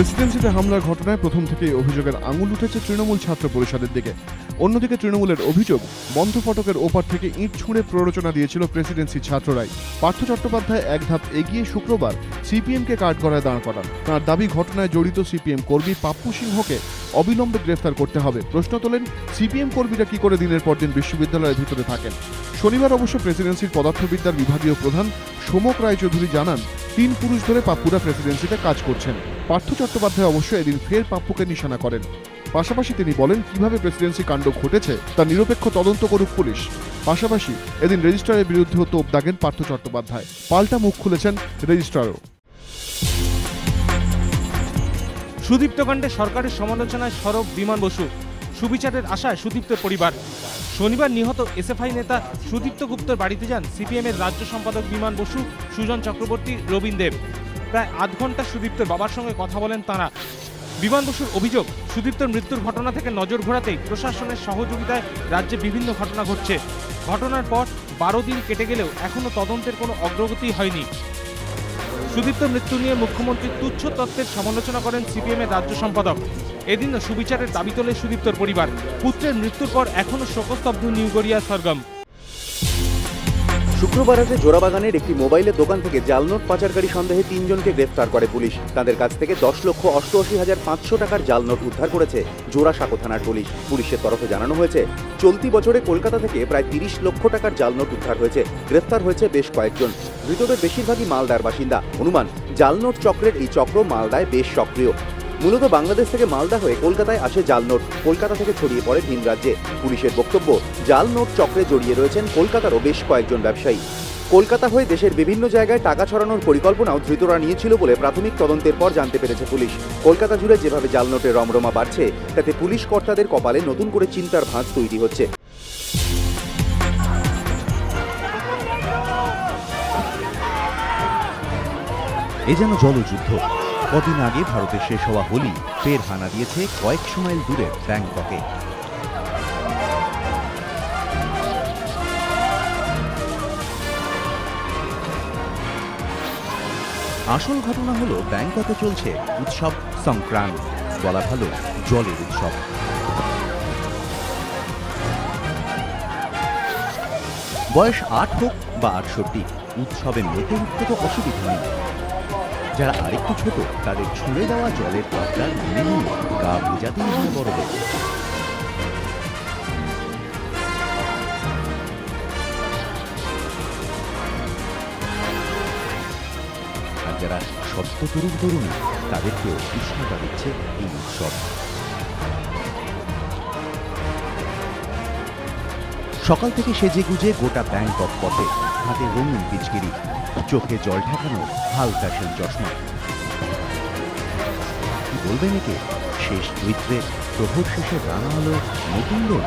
প্রেসিডেন্সিতে হামলার ঘটনায় প্রথম থেকেই অভিযোগের আঙুল উঠেছে তৃণমূল ছাত্র পরিষদের দিকে। অন্যদিকে তৃণমূলের অভিযোগ, বন্ধ ফটকের ওপার থেকে ইট ছুঁড়ে প্ররোচনা দিয়েছিল প্রেসিডেন্সি ছাত্ররাই। পার্থ চট্টোপাধ্যায় এক ধাপ এগিয়ে শুক্রবার সিপিএমকে কাঠগড়ায় দাঁড় করান। তাঁর দাবি, ঘটনায় জড়িত সিপিএম কর্মী পাপ্পু সিংহকে অবিলম্বে গ্রেফতার করতে হবে। প্রশ্ন তোলেন, সিপিএম কর্মীরা কি করে দিনের পর দিন বিশ্ববিদ্যালয়ের ভিতরে থাকেন? শনিবার অবশ্য প্রেসিডেন্সির পদার্থবিদ্যার বিভাগীয় প্রধান সোমক রায়চৌধুরী জানান, 3 পুরুষ ধরে পাপ্পুরা প্রেসিডেন্সিতে কাজ করছেন। পার্থ চট্টোপাধ্যায় অবশ্য এদিন ফের পাপ্পুকে নিশানা করেন। পাশাপাশি তিনি বলেন, কিভাবে প্রেসিডেন্সি কাণ্ড ঘটেছে তা নিরপেক্ষ তদন্ত করুক পুলিশ। পাশাপাশি এদিন রেজিস্ট্রারের বিরুদ্ধেও তোপ দাগেন পার্থ চট্টোপাধ্যায়। পাল্টা মুখ খুলেছেন রেজিস্ট্রারও। সুদীপ্তকাণ্ডে সরকারের সমালোচনায় সরব বিমান বসু। সুবিচারের আশায় সুদীপ্তের পরিবার। শনিবার নিহত এসএফআই নেতা সুদীপ্ত গুপ্তর বাড়িতে যান সিপিএমের রাজ্য সম্পাদক বিমান বসু, সুজন চক্রবর্তী, রবীন দেব। প্রায় আধ ঘন্টা সুদীপ্তের বাবার সঙ্গে কথা বলেন তাঁরা। বিমান বসুর অভিযোগ, সুদীপ্তর মৃত্যুর ঘটনা থেকে নজর ঘোরাতেই প্রশাসনের সহযোগিতায় রাজ্যে বিভিন্ন ঘটনা ঘটছে। ঘটনার পর 12 দিন কেটে গেলেও এখনও তদন্তের কোনো অগ্রগতি হয়নি। সুদীপ্ত মৃত্যু নিয়ে মুখ্যমন্ত্রীর তুচ্ছ তত্ত্বের সমালোচনা করেন সিপিএমের রাজ্য সম্পাদক। এদিনও সুবিচারের দাবি তোলে সুদীপ্তর পরিবার। পুত্রের মৃত্যুর পর এখনও শোকস্তব্ধ নিউগড়িয়া সরগম। শুক্রবার রাতে জোড়াবাগানের একটি মোবাইলের দোকান থেকে জাল নোট পাচারকারী সন্দেহে 3 জনকে গ্রেফতার করে পুলিশ। তাদের কাছ থেকে 10,88,500 টাকার জাল নোট উদ্ধার করেছে জোড়াসাঁকো থানার পুলিশ। পুলিশের তরফে জানানো হয়েছে, চলতি বছরে কলকাতা থেকে প্রায় 30 লক্ষ টাকার জাল নোট উদ্ধার হয়েছে। গ্রেফতার হয়েছে বেশ কয়েকজন। ধৃতদের বেশিরভাগই মালদার বাসিন্দা। অনুমান, জাল নোট চক্রের এই চক্র মালদায় বেশ সক্রিয়। মূলত বাংলাদেশ থেকে মালদা হয়ে কলকাতায় আসে জাল নোট, কলকাতা থেকে ছড়িয়ে পড়ে ভিন রাজ্যে। পুলিশের বক্তব্য, জাল নোট চক্রে জড়িয়ে রয়েছেন কলকাতারও বেশ কয়েকজন ব্যবসায়ী। কলকাতা হয়ে দেশের বিভিন্ন জায়গায় টাকা ছড়ানোর পরিকল্পনাও ধৃতরা নিয়েছিল বলে প্রাথমিক তদন্তের পর জানতে পেরেছে পুলিশ। কলকাতা জুড়ে যেভাবে জাল নোটের রমরমা বাড়ছে, তাতে পুলিশ কর্তাদের কপালে নতুন করে চিন্তার ভাঁজ তৈরি হচ্ছে। এ যেন জলযুদ্ধ। কদিন আগে ভারতে শেষ হওয়া হোলি ফের হানা দিয়েছে কয়েকশো মাইল দূরে ব্যাংককে। আসল ঘটনা হলো, ব্যাংককে চলছে উৎসব সংক্রান্ত, বলা ভালো জলের উৎসব। বয়স 8 হোক বা 68, উৎসবে মেতে উঠতে তো অসুবিধা নেই। যারা আরেকটু ছোট, তাদের ছুঁড়ে দেওয়া জলের পাত্রার মনে নিয়ে গা ভেজাতেই হয় বড়দের। আর যারা সদ্য তরুণী, তাদেরকেও উষ্ণতা দিচ্ছে এই উৎসব। সকাল থেকে সেজে গুজে গোটা ব্যাংকক পথে, হাতে রঙিন পিচকিরি, চোখে জল ঢাকানো হাল ফ্যাশন চশমা। কি বলবেন একে? শেষ চৈত্রে প্রহর শেষে রানা হলো নতুন রোদ।